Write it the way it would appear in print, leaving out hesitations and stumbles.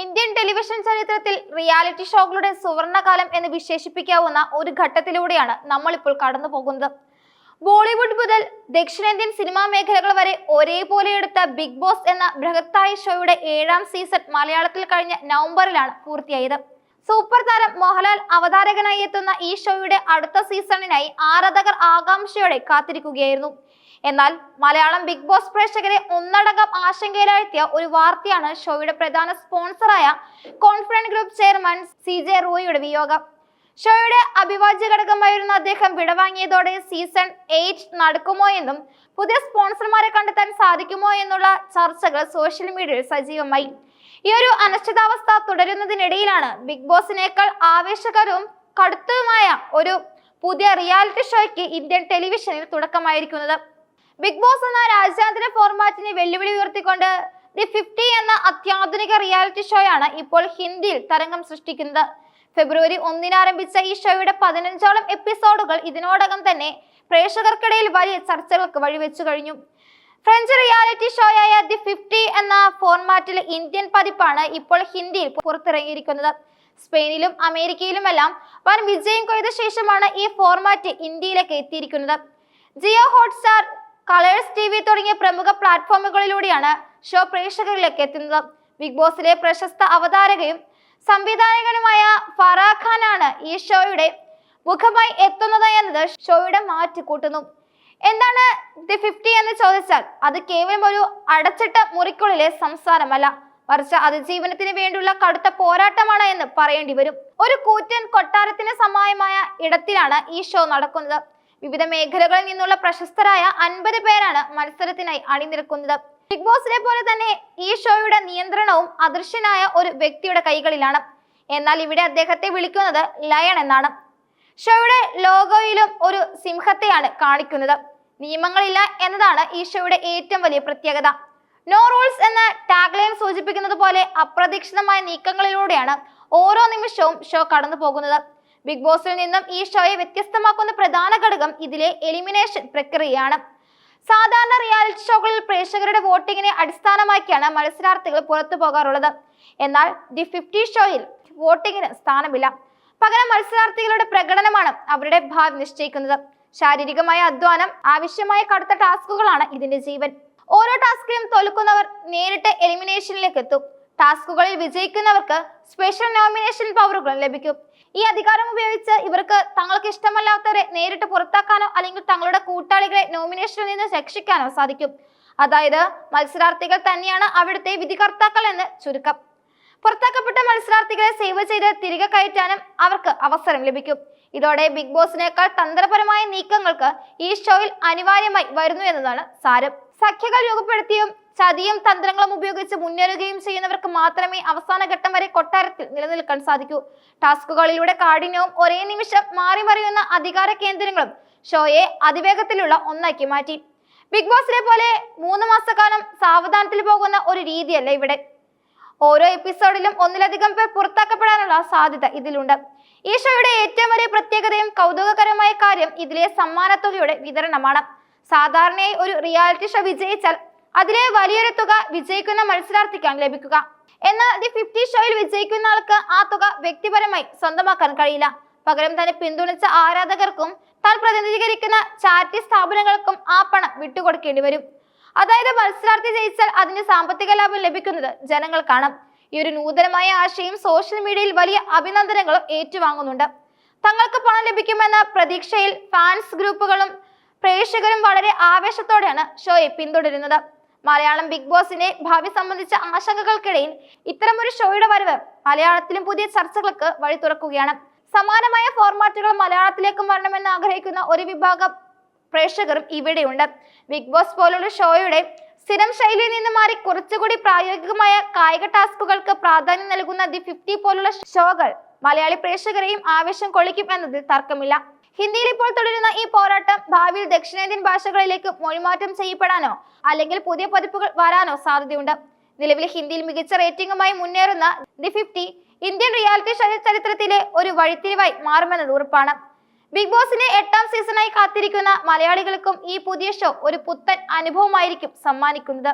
Indian television ചരിത്രത്തിൽ reality ഷോകളുടെ സുവർണകാലം എന്ന് വിശേഷിപ്പിക്കാവുന്ന ഒരു ഘട്ടത്തിലൂടെയാണ് നമ്മളിപ്പോൾ കടന്നു പോകുന്നത്. ബോളിവുഡ് മുതൽ ദക്ഷിണേന്ത്യൻ സിനിമാ മേഖലകൾ വരെ ഒരേപോലെ എടുത്ത ബിഗ് ബോസ് എന്ന ബൃഹത്തായ ഷോയുടെ 7ാം സീസൺ മലയാളത്തിൽ കഴിഞ്ഞ നവംബറിലാണ് പൂർത്തിയായത്. സൂപ്പർ താരം മോഹൻലാൽ അവതാരകനായി എത്തുന്ന ഈ ഷോയുടെ അടുത്ത സീസണിനായി ആരാധകർ ആകാംക്ഷയോടെ കാത്തിരിക്കുകയായിരുന്നു. എന്നാൽ മലയാളം ബിഗ് ബോസ് പ്രേക്ഷകരെ ഒന്നടങ്കം ആശങ്കയിലാഴ്ത്തിയ ഒരു വാർത്തയാണ് ഷോയുടെ പ്രധാന സ്പോൺസറായ കോൺഫിഡന്റ് ഗ്രൂപ്പ് ചെയർമാൻ CJ റോയിയുടെ വിയോഗം. ഷോയുടെ അവിഭാജ്യ ഘടകമായിരുന്ന അദ്ദേഹം വിടവാങ്ങിയതോടെ സീസൺ 8 നടക്കുമോ എന്നും പുതിയ സ്പോൺസർമാരെ കണ്ടെത്താൻ സാധിക്കുമോ എന്നുള്ള ചർച്ചകൾ സോഷ്യൽ മീഡിയയിൽ സജീവമായി. ഈ ഒരു അനിശ്ചിതാവസ്ഥ തുടരുന്നതിനിടയിലാണ് ബിഗ് ബോസിനേക്കാൾ ആവേശകരവും കടുത്തതുമായ ഒരു പുതിയ റിയാലിറ്റി ഷോയ്ക്ക് ഇന്ത്യൻ ടെലിവിഷനിൽ തുടക്കമായിരിക്കുന്നത്. ബിഗ് ബോസ് എന്ന രാജ്യാന്തര ഫോർമാറ്റിനെ വെല്ലുവിളി ഉയർത്തിക്കൊണ്ട് ദി 50 എന്ന അത്യാധുനിക റിയാലിറ്റി ഷോയാണ് ഇപ്പോൾ ഹിന്ദിയിൽ തരംഗം സൃഷ്ടിക്കുന്നത്. ഫെബ്രുവരി 1 ആരംഭിച്ച ഈ ഷോയുടെ 15ഓളം എപ്പിസോഡുകൾ ഇതിനോടകം തന്നെ പ്രേക്ഷകർക്കിടയിൽ വലിയ ചർച്ചകൾക്ക് വഴിവെച്ചു കഴിഞ്ഞു. ഫ്രഞ്ച് റിയാലിറ്റി ഷോയായ ദി 50 എന്ന ഫോർമാറ്റിലെ ഇന്ത്യൻ പതിപ്പാണ് ഇപ്പോൾ ഹിന്ദിയിൽ പുറത്തിറങ്ങിയിരിക്കുന്നത്. സ്പെയിനിലും അമേരിക്കയിലുമെല്ലാം വൻ വിജയം കൊയ്ത ശേഷമാണ് ഈ ഫോർമാറ്റ് ഇന്ത്യയിലേക്ക് എത്തിയിരിക്കുന്നത്. ജിയോ ഹോട്ട്സ്റ്റാർ, കളേഴ്സ് TV തുടങ്ങിയ പ്രമുഖ പ്ലാറ്റ്ഫോമുകളിലൂടെയാണ് ഷോ പ്രേക്ഷകരിലേക്ക് എത്തുന്നത്. ബിഗ് ബോസിലെ പ്രശസ്ത അവതാരകയും സംവിധായകനുമായ ഫറാഖ് ഖാനാണ് ഈ ഷോയുടെ മുഖമായി എത്തുന്നത് എന്നത് ഷോയുടെ മാറ്റ് കൂട്ടുന്നു. എന്താണ് ദി 50 എന്ന് ചോദിച്ചാൽ അത് കേവലം ഒരു അടച്ചിട്ട മുറിക്കുള്ളിലെ സംസാരമല്ല, മറിച്ച് അതിജീവനത്തിന് വേണ്ടിയുള്ള കടുത്ത പോരാട്ടമാണ് എന്ന് പറയേണ്ടി വരും. ഒരു കൂറ്റൻ കൊട്ടാരത്തിന് സമാനമായ ഇടത്തിലാണ് ഈ ഷോ നടക്കുന്നത്. വിവിധ മേഖലകളിൽ നിന്നുള്ള പ്രശസ്തരായ 50 പേരാണ് മത്സരത്തിനായി അണിനിരക്കുന്നത്. ബിഗ് ബോസിനെ പോലെ തന്നെ ഈ ഷോയുടെ നിയന്ത്രണവും അദൃശ്യനായ ഒരു വ്യക്തിയുടെ കൈകളിലാണ്. എന്നാൽ ഇവിടെ അദ്ദേഹത്തെ വിളിക്കുന്നത് ലയൺ എന്നാണ്. ഷോയുടെ ലോഗോയിലും ഒരു സിംഹത്തെയാണ് കാണിക്കുന്നത്. നിയമങ്ങളില്ല എന്നതാണ് ഈ ഷോയുടെ ഏറ്റവും വലിയ പ്രത്യേകത. നോ റൂൾസ് എന്ന ടാഗ്ലൈൻ സൂചിപ്പിക്കുന്നത് പോലെ അപ്രതീക്ഷിതമായ നീക്കങ്ങളിലൂടെയാണ് ഓരോ നിമിഷവും ഷോ കടന്നു പോകുന്നത്. ബിഗ് ബോസിൽ നിന്നും ഈ ഷോയെ വ്യത്യസ്തമാക്കുന്ന പ്രധാന ഘടകം ഇതിലെ എലിമിനേഷൻ പ്രക്രിയയാണ്. സാധാരണ റിയാലിറ്റി ഷോകളിൽ പ്രേക്ഷകരുടെ വോട്ടിങ്ങിനെ അടിസ്ഥാനമാക്കിയാണ് മത്സരാർത്ഥികൾ പുറത്തു പോകാറുള്ളത്. എന്നാൽ ദി 50 ഷോയിൽ വോട്ടിങ്ങിന് സ്ഥാനമില്ല. പകരം മത്സരാർത്ഥികളുടെ പ്രകടനമാണ് അവരുടെ ഭാവി നിശ്ചയിക്കുന്നത്. ശാരീരികമായ അധ്വാനം, ആവശ്യമായ കടുത്ത ടാസ്കുകളാണ് ഇതിന്റെ ജീവൻ. ഓരോ ടാസ്കിലും തോൽക്കുന്നവർ നേരിട്ട് എലിമിനേഷനിലേക്ക് എത്തും. ടാസ്കുകളിൽ വിജയിക്കുന്നവർക്ക് സ്പെഷ്യൽ നോമിനേഷൻ പവറുകൾ ലഭിക്കും. ഈ അധികാരം ഉപയോഗിച്ച് ഇവർക്ക് തങ്ങൾക്ക് ഇഷ്ടമല്ലാത്തവരെ നേരിട്ട് പുറത്താക്കാനോ അല്ലെങ്കിൽ തങ്ങളുടെ കൂട്ടാളികളെ നോമിനേഷനിൽ നിന്ന് രക്ഷിക്കാനോ സാധിക്കും. അതായത് മത്സരാർത്ഥികൾ തന്നെയാണ് അവിടുത്തെ വിധികർത്താക്കൾ എന്ന് ചുരുക്കം. പുറത്താക്കപ്പെട്ട മത്സരാർത്ഥികളെ സേവ് ചെയ്ത് തിരികെ കയറ്റാനും അവർക്ക് അവസരം ലഭിക്കും. ഇതോടെ ബിഗ് ബോസിനേക്കാൾ തന്ത്രപരമായ നീക്കങ്ങൾക്ക് ഈ ഷോയിൽ അനിവാര്യമായി വരുന്നു എന്നതാണ് സാരം. സഖ്യങ്ങൾ രൂപപ്പെടുത്തിയും ചതിയും തന്ത്രങ്ങളും ഉപയോഗിച്ച് മുന്നേറുകയും ചെയ്യുന്നവർക്ക് മാത്രമേ അവസാന ഘട്ടം വരെ കൊട്ടാരത്തിൽ നിലനിൽക്കാൻ സാധിക്കൂ. ടാസ്കുകളിലൂടെ കാഠിന്യവും ഒരേ നിമിഷം മാറി മറിയുന്ന അധികാര കേന്ദ്രങ്ങളും ഷോയെ അതിവേഗത്തിലുള്ള ഒന്നാക്കി മാറ്റി. ബിഗ് ബോസിനെ പോലെ 3 മാസക്കാലം സാവധാനത്തിൽ പോകുന്ന ഒരു രീതിയല്ല ഇവിടെ. ഓരോ എപ്പിസോഡിലും ഒന്നിലധികം പേർ പുറത്താക്കപ്പെടാനുള്ള സാധ്യത ഇതിലുണ്ട്. ഈ ഷോയുടെ ഏറ്റവും വലിയ പ്രത്യേകതയും കൗതുകകരമായ കാര്യം ഇതിലെ സമ്മാനത്തുകയുടെ വിതരണമാണ്. സാധാരണയായി ഒരു റിയാലിറ്റി ഷോ വിജയിച്ചാൽ അതിലെ വലിയൊരു തുക വിജയിക്കുന്ന മത്സരാർത്ഥിക്കാണ് ലഭിക്കുക. എന്നാൽ ദി 50 ഷോയിൽ വിജയിക്കുന്ന ആൾക്ക് ആ തുക വ്യക്തിപരമായി സ്വന്തമാക്കാൻ കഴിയില്ല. പകരം തന്നെ പിന്തുണച്ച ആരാധകർക്കും താൻ പ്രതിനിധീകരിക്കുന്ന ചാരിറ്റി സ്ഥാപനങ്ങൾക്കും ആ പണം വിട്ടുകൊടുക്കേണ്ടി വരും. അതായത് മത്സരാർത്ഥി ജയിച്ചാൽ അതിന് സാമ്പത്തിക ലാഭം ലഭിക്കുന്നത് ജനങ്ങൾക്കാണ്. ഈ ഒരു നൂതനമായ ആശയം സോഷ്യൽ മീഡിയയിൽ വലിയ അഭിനന്ദനങ്ങളും ഏറ്റുവാങ്ങുന്നുണ്ട്. തങ്ങൾക്ക് പണം ലഭിക്കുമെന്ന പ്രതീക്ഷയിൽ ഫാൻസ് ഗ്രൂപ്പുകളും പ്രേക്ഷകരും വളരെ ആവേശത്തോടെയാണ് ഷോയെ പിന്തുടരുന്നത്. മലയാളം ബിഗ് ബോസിന്റെ ഭാവി സംബന്ധിച്ച ആശങ്കകൾക്കിടയിൽ ഇത്തരമൊരു ഷോയുടെ വരവ് മലയാളത്തിലും പുതിയ ചർച്ചകൾക്ക് വഴി തുറക്കുകയാണ്. സമാനമായ ഫോർമാറ്റുകൾ മലയാളത്തിലേക്കും വരണമെന്ന് ആഗ്രഹിക്കുന്ന ഒരു വിഭാഗം പ്രേക്ഷകരും ഇവിടെയുണ്ട്. ബിഗ് ബോസ് പോലുള്ള ഷോയുടെ സ്ഥിരം ശൈലിയിൽ നിന്ന് മാറി കുറച്ചുകൂടി പ്രായോഗികമായ കായിക ടാസ്കുകൾക്ക് പ്രാധാന്യം നൽകുന്ന ദി 50 പോലുള്ള ഷോകൾ മലയാളി പ്രേക്ഷകരെയും ആവേശം കൊള്ളിക്കും എന്നതിൽ തർക്കമില്ല. ഹിന്ദിയിൽ ഇപ്പോൾ തുടരുന്ന ഈ പോരാട്ടം ഭാവിയിൽ ദക്ഷിണേന്ത്യൻ ഭാഷകളിലേക്ക് മൊഴിമാറ്റം ചെയ്യപ്പെടാനോ അല്ലെങ്കിൽ പുതിയ പതിപ്പുകൾ വരാനോ സാധ്യതയുണ്ട്. നിലവിൽ ഹിന്ദിയിൽ മികച്ച റേറ്റിംഗുമായി മുന്നേറുന്ന ദി 50 ഇന്ത്യൻ റിയാലിറ്റി ഷോ ചരിത്രത്തിലെ ഒരു വഴിത്തിരിവായി മാറുമെന്നത് ഉറപ്പാണ്. ബിഗ് ബോസിന്റെ 8ാം സീസണായി കാത്തിരിക്കുന്ന മലയാളികൾക്കും ഈ പുതിയ ഷോ ഒരു പുത്തൻ അനുഭവമായിരിക്കും സമ്മാനിക്കുന്നത്.